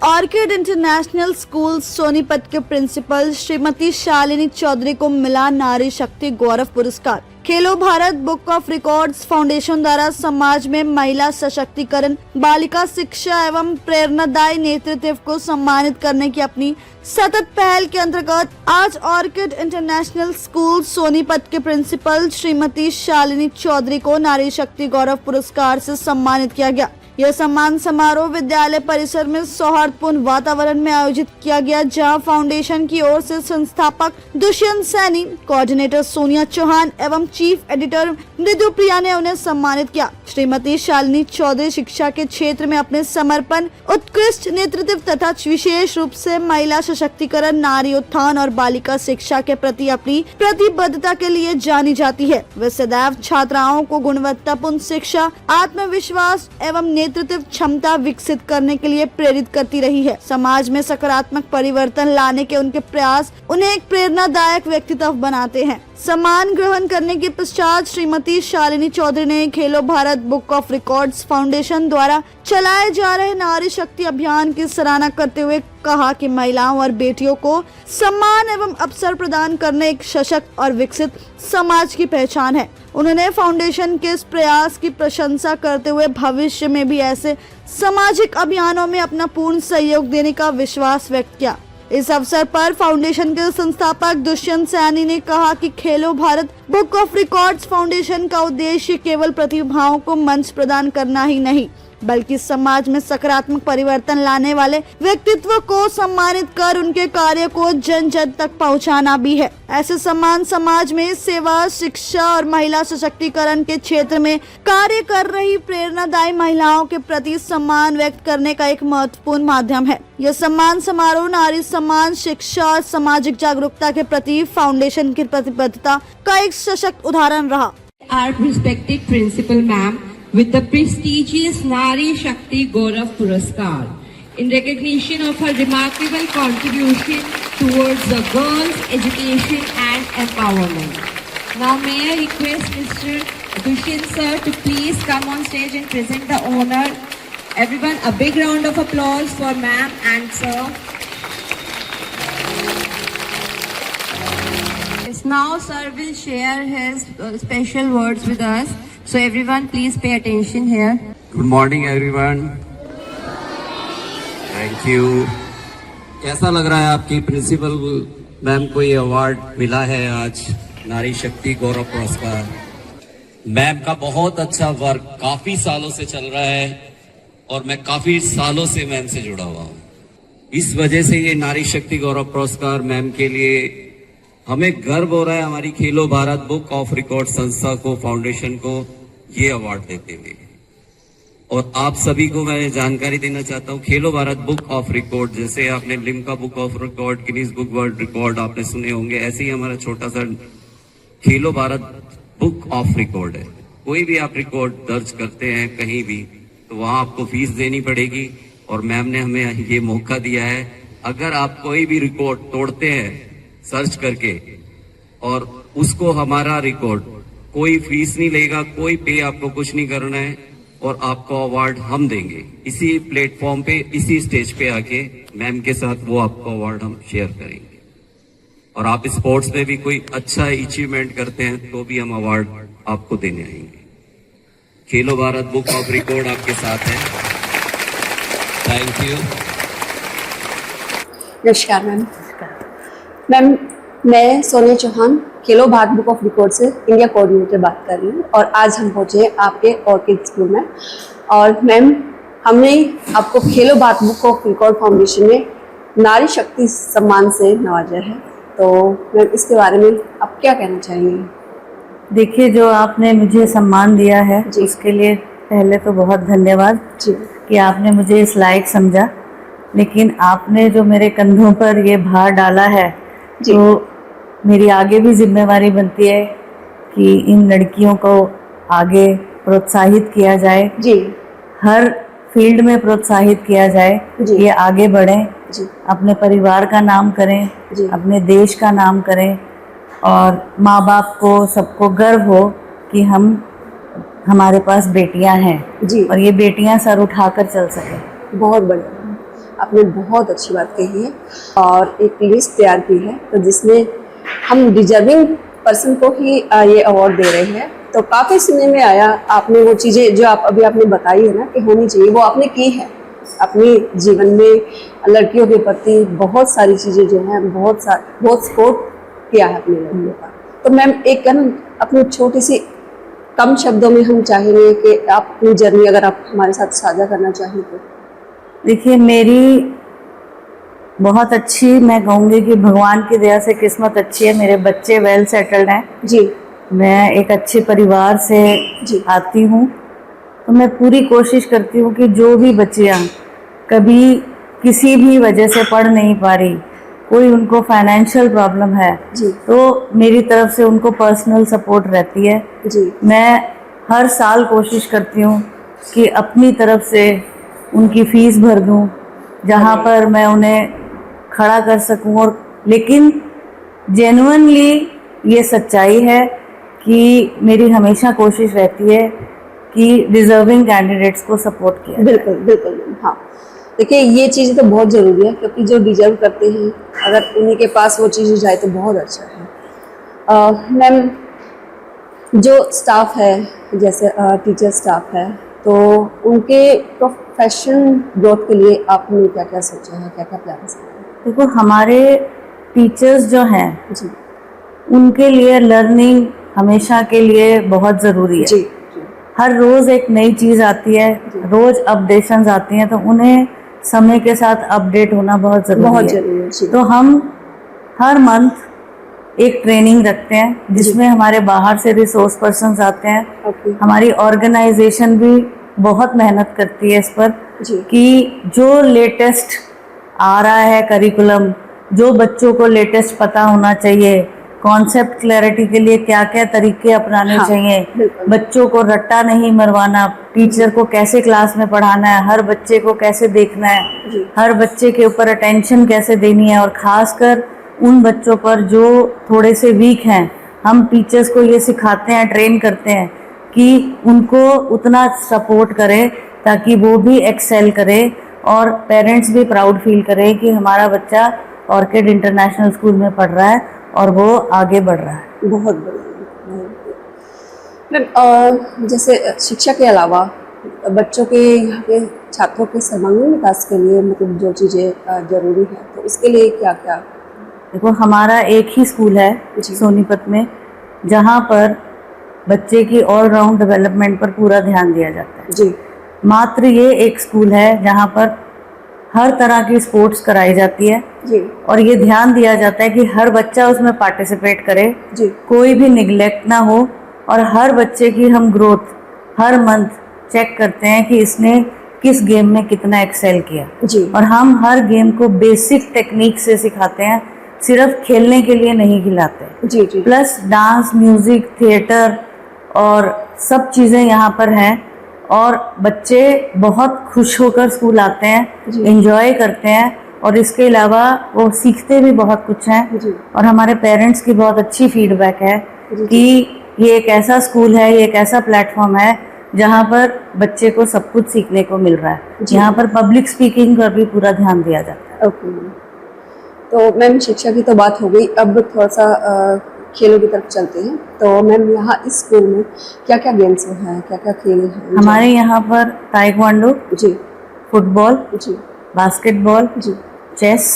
Orchid international school Sonipat के principal Shrimati Shalini Chaudhary को मिला नारी शक्ति गौरव पुरस्कार। खेलो Bharat book of records foundation द्वारा समाज में महिला सशक्तिकरण, बालिका शिक्षा एवं प्रेरणादायी नेतृत्व को सम्मानित करने की अपनी सतत पहल के अंतर्गत आज ऑर्किड इंटरनेशनल स्कूल सोनीपत के प्रिंसिपल श्रीमती शालिनी चौधरी को नारी शक्ति गौरव पुरस्कार से सम्मानित किया गया। यह सम्मान समारोह विद्यालय परिसर में सौहार्दपूर्ण वातावरण में आयोजित किया गया, जहां फाउंडेशन की ओर से संस्थापक दुष्यंत सैनी, कोऑर्डिनेटर सोनिया चौहान एवं चीफ एडिटर मृदु प्रिया ने उन्हें सम्मानित किया। श्रीमती शालिनी चौधरी शिक्षा के क्षेत्र में अपने समर्पण, उत्कृष्ट नेतृत्व तथा विशेष रूप से महिला सशक्तिकरण, नारी उत्थान और बालिका शिक्षा के प्रति अपनी प्रतिबद्धता के लिए जानी जाती है। वे सदैव छात्राओं को गुणवत्तापूर्ण शिक्षा, आत्मविश्वास एवं नेतृत्व क्षमता विकसित करने के लिए प्रेरित करती रही है। समाज में सकारात्मक परिवर्तन लाने के उनके प्रयास उन्हें एक प्रेरणादायक व्यक्तित्व बनाते हैं। सम्मान ग्रहण करने के पश्चात श्रीमती शालिनी चौधरी ने खेलो Bharat book of records foundation द्वारा चलाए जा रहे नारी शक्ति अभियान की सराहना करते हुए कहा कि महिलाओं और बेटियों को सम्मान एवं अवसर प्रदान करने एक सशक्त और विकसित समाज की पहचान है। उन्होंने फाउंडेशन के इस प्रयास की प्रशंसा करते हुए भविष्य में भी ऐसे सामाजिक अभियानों में अपना पूर्ण सहयोग देने का विश्वास व्यक्त किया। इस अवसर पर फाउंडेशन के संस्थापक दुष्यंत सैनी ने कहा कि खेलो Bharat book of records foundation का उद्देश्य केवल प्रतिभाओं को मंच प्रदान करना ही नहीं, बल्कि समाज में सकारात्मक परिवर्तन लाने वाले व्यक्तित्व को सम्मानित कर उनके कार्य को जन जन तक पहुंचाना भी है। ऐसे सम्मान समाज में सेवा, शिक्षा और महिला सशक्तिकरण के क्षेत्र में कार्य कर रही प्रेरणादायी महिलाओं के प्रति सम्मान व्यक्त करने का एक महत्वपूर्ण माध्यम है। यह सम्मान समारोह नारी सम्मान, शिक्षा और सामाजिक जागरूकता के प्रति फाउंडेशन की प्रतिबद्धता का एक सशक्त उदाहरण रहा। Our respected principal ma'am with the prestigious Nari Shakti Gaurav Puraskar in recognition of her remarkable contribution towards the girls' education and empowerment. Now may I request Mr. Dushyant sir to please come on stage and present the honor. Everyone, a big round of applause for ma'am and sir. Yes, now sir will share his special words with us. So everyone please pay attention here. Good morning everyone. Thank you. कैसा लग रहा है आपकी principal ma'am को ये award मिला है आज, नारी शक्ति गौरव पुरस्कार। मैम का बहुत अच्छा वर्क काफी सालों से चल रहा है और मैं काफी सालों से मैम से जुड़ा हुआ हूँ। इस वजह से ये नारी शक्ति गौरव पुरस्कार मैम के लिए हमें गर्व हो रहा है, हमारी खेलो भारत बुक ऑफ रिकॉर्ड संस्था को, फाउंडेशन को ये अवार्ड देते हुए। और आप सभी को मैं जानकारी देना चाहता हूँ, खेलो भारत बुक ऑफ रिकॉर्ड, जैसे आपने Limca book of record, Guinness book world record आपने सुने होंगे, ऐसे ही हमारा छोटा सा खेलो भारत बुक ऑफ रिकॉर्ड है। कोई भी आप रिकॉर्ड दर्ज करते हैं कहीं भी तो वहां आपको फीस देनी पड़ेगी और मैम ने हमें ये मौका दिया है। अगर आप कोई भी रिकॉर्ड तोड़ते हैं सर्च करके और उसको हमारा रिकॉर्ड, कोई फीस नहीं लेगा, कोई पे आपको कुछ नहीं करना है और आपको अवार्ड हम देंगे। इसी प्लेटफॉर्म पे, इसी स्टेज पे आके मैम के साथ वो आपको अवार्ड हम शेयर करेंगे। और आप स्पोर्ट्स में भी कोई अच्छा अचीवमेंट करते हैं तो भी हम अवार्ड आपको देने आएंगे। खेलो भारत बुक ऑफ रिकॉर्ड आपके साथ है। Thank you. नमस्कार मैम। मैम, मैं सोनिया चौहान खेलो भारत बुक ऑफ रिकॉर्ड से इंडिया कोऑर्डिनेटर बात कर रही हूँ और आज हम पहुँचे हैं आपके ऑर्किड स्कूल में। और मैम, हमने आपको खेलो Bharat book of record foundation में नारी शक्ति सम्मान से नवाजा है, तो मैम इसके बारे में आप क्या कहना चाहेंगे? देखिए, जो आपने मुझे सम्मान दिया है उसके लिए पहले तो बहुत धन्यवाद जी, कि आपने मुझे इस लायक समझा। लेकिन आपने जो मेरे कंधों पर ये भार डाला है तो मेरी आगे भी जिम्मेवारी बनती है कि इन लड़कियों को आगे प्रोत्साहित किया जाए जी, हर फील्ड में प्रोत्साहित किया जाए, ये आगे बढ़ें जी, अपने परिवार का नाम करें जी, अपने देश का नाम करें और माँ बाप को, सबको गर्व हो कि हमारे पास बेटियां हैं जी, और ये बेटियां सर उठाकर चल सकें। बहुत बढ़िया। आपने बहुत अच्छी बात कही है और एक लिस्ट तैयार की है, तो जिसमें हम डिजर्विंग पर्सन को ही ये अवार्ड दे रहे हैं। तो काफ़ी सुनने में आया, आपने वो चीज़ें जो आप अभी आपने बताई है ना कि होनी चाहिए, वो आपने की है अपने जीवन में। लड़कियों के प्रति बहुत सारी चीज़ें जो हैं, बहुत सपोर्ट किया है अपनी लड़कियों का। तो मैम एक अपनी छोटी सी कम शब्दों में हम चाहेंगे कि आप अपनी जर्नी अगर आप हमारे साथ साझा करना चाहें तो। देखिए, मेरी बहुत अच्छी, मैं कहूँगी कि भगवान की दया से किस्मत अच्छी है। मेरे बच्चे वेल सेटल्ड हैं जी। मैं एक अच्छे परिवार से जी। आती हूँ, तो मैं पूरी कोशिश करती हूँ कि जो भी बच्चियाँ कभी किसी भी वजह से पढ़ नहीं पा रही, कोई उनको फाइनेंशियल प्रॉब्लम है जी। तो मेरी तरफ से उनको पर्सनल सपोर्ट रहती है। जी। मैं हर साल कोशिश करती हूँ कि अपनी तरफ से उनकी फ़ीस भर दूँ जहाँ पर मैं उन्हें खड़ा कर सकूँ। और लेकिन जेन्युइनली ये सच्चाई है कि मेरी हमेशा कोशिश रहती है कि डिज़र्विंग कैंडिडेट्स को सपोर्ट किया जाए। बिल्कुल बिल्कुल। हाँ, देखिए ये चीज़ तो बहुत ज़रूरी है, क्योंकि जो डिजर्व करते हैं अगर उन्हीं के पास वो चीज़ जाए तो बहुत अच्छा है। मैम, जो स्टाफ है, जैसे टीचर स्टाफ है, तो उनके प्रोफेशन ग्रोथ के लिए आपने क्या क्या सोचा है, क्या क्या प्लान्स हैं? देखो, हमारे टीचर्स जो हैं जी। उनके लिए लर्निंग हमेशा के लिए बहुत ज़रूरी है। जी। हर रोज़ एक नई चीज़ आती है, रोज़ अपडेशंस आती हैं, तो उन्हें समय के साथ अपडेट होना बहुत ज़रूरी है। जी। तो हम हर मंथ एक ट्रेनिंग रखते हैं जिसमें हमारे बाहर से रिसोर्स पर्सन्स आते हैं। ओके। हमारी ऑर्गेनाइजेशन भी बहुत मेहनत करती है इस पर जी। कि जो लेटेस्ट आ रहा है करिकुलम, जो बच्चों को लेटेस्ट पता होना चाहिए, कॉन्सेप्ट क्लैरिटी के लिए क्या क्या तरीके अपनाने चाहिए, बच्चों को रट्टा नहीं मरवाना, टीचर को कैसे क्लास में पढ़ाना है, हर बच्चे को कैसे देखना है, हर बच्चे के ऊपर अटेंशन कैसे देनी है, और ख़ासकर उन बच्चों पर जो थोड़े से वीक हैं, हम टीचर्स को ये सिखाते हैं, ट्रेन करते हैं कि उनको उतना सपोर्ट करें ताकि वो भी एक्सेल करे और पेरेंट्स भी प्राउड फील करें कि हमारा बच्चा ऑर्किड इंटरनेशनल स्कूल में पढ़ रहा है और वो आगे बढ़ रहा है। बहुत बढ़िया। मैम, जैसे शिक्षा के अलावा बच्चों के, यहाँ के छात्रों के सर्वांगीण विकास के लिए मतलब जो चीज़ें ज़रूरी है, तो इसके लिए क्या क्या? देखो, हमारा एक ही स्कूल है सोनीपत में जहाँ पर बच्चे की ऑलराउंड डेवलपमेंट पर पूरा ध्यान दिया जाता है। जी। मात्र ये एक स्कूल है जहाँ पर हर तरह की स्पोर्ट्स कराई जाती है। जी। और ये ध्यान दिया जाता है कि हर बच्चा उसमें पार्टिसिपेट करे। जी। कोई भी निगलेक्ट ना हो, और हर बच्चे की हम ग्रोथ हर मंथ चेक करते हैं कि इसने किस गेम में कितना एक्सेल किया। जी। और हम हर गेम को बेसिक टेक्निक से सिखाते हैं, सिर्फ खेलने के लिए नहीं खिलाते। जी। जी। प्लस डांस, म्यूजिक, थिएटर और सब चीज़ें यहाँ पर हैं, और बच्चे बहुत खुश होकर स्कूल आते हैं, एंजॉय करते हैं, और इसके अलावा वो सीखते भी बहुत कुछ हैं। और हमारे पेरेंट्स की बहुत अच्छी फीडबैक है कि ये एक ऐसा स्कूल है, ये एक ऐसा प्लेटफॉर्म है जहाँ पर बच्चे को सब कुछ सीखने को मिल रहा है। यहाँ पर पब्लिक स्पीकिंग पर भी पूरा ध्यान दिया जाता है। ओके। तो मैम, शिक्षा की तो बात हो गई, अब थोड़ा सा खेलों की तरफ चलते हैं। तो मैम, यहाँ इस स्कूल में क्या क्या गेम्स हैं, क्या क्या खेल हैं? हमारे यहाँ पर ताइक्वांडो, जी, फुटबॉल, जी, बास्केटबॉल, जी, चेस,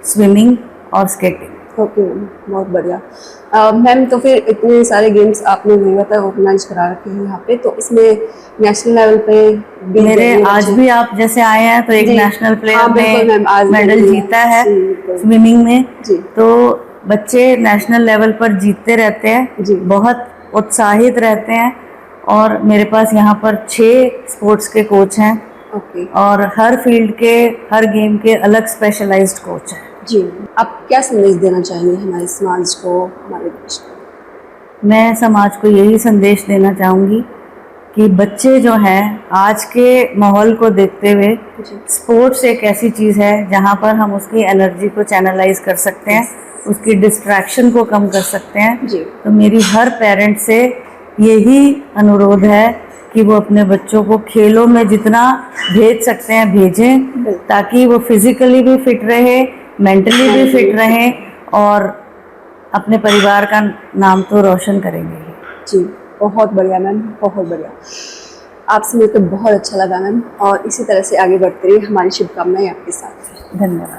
स्विमिंग और स्केटिंग। ओके, बहुत बढ़िया। मैम, तो फिर इतने सारे गेम्स आपने ऑर्गेनाइज करा रखे हैं यहाँ पे, तो इसमें नेशनल लेवल पे भी मेरे आज भी आप जैसे आए हैं तो एक नेशनल प्लेयर ने मेडल जीता है स्विमिंग में। जी। तो बच्चे नेशनल लेवल पर जीतते रहते हैं, बहुत उत्साहित रहते हैं। और मेरे पास यहाँ पर 6 स्पोर्ट्स के कोच हैं। ओके। और हर फील्ड के, हर गेम के अलग स्पेशलाइज्ड कोच हैं। जी। आप क्या संदेश देना चाहेंगे हमारे समाज को, हमारे देश को? मैं समाज को यही संदेश देना चाहूँगी कि बच्चे जो हैं आज के माहौल को देखते हुए, स्पोर्ट्स एक ऐसी चीज़ है जहाँ पर हम उसकी एनर्जी को चैनलाइज कर सकते हैं, उसकी डिस्ट्रैक्शन को कम कर सकते हैं। जी। तो मेरी हर पेरेंट से यही अनुरोध है कि वो अपने बच्चों को खेलों में जितना भेज सकते हैं भेजें, ताकि वो फिजिकली भी फिट रहे, मेंटली भी फिट रहे और अपने परिवार का नाम तो रोशन करेंगे। जी बहुत बढ़िया मैम, बहुत बढ़िया। आपसे मिलकर बहुत अच्छा लगा मैम, और इसी तरह से आगे बढ़ते रहिए। हमारी शुभकामनाएं आपके साथ हैं। धन्यवाद।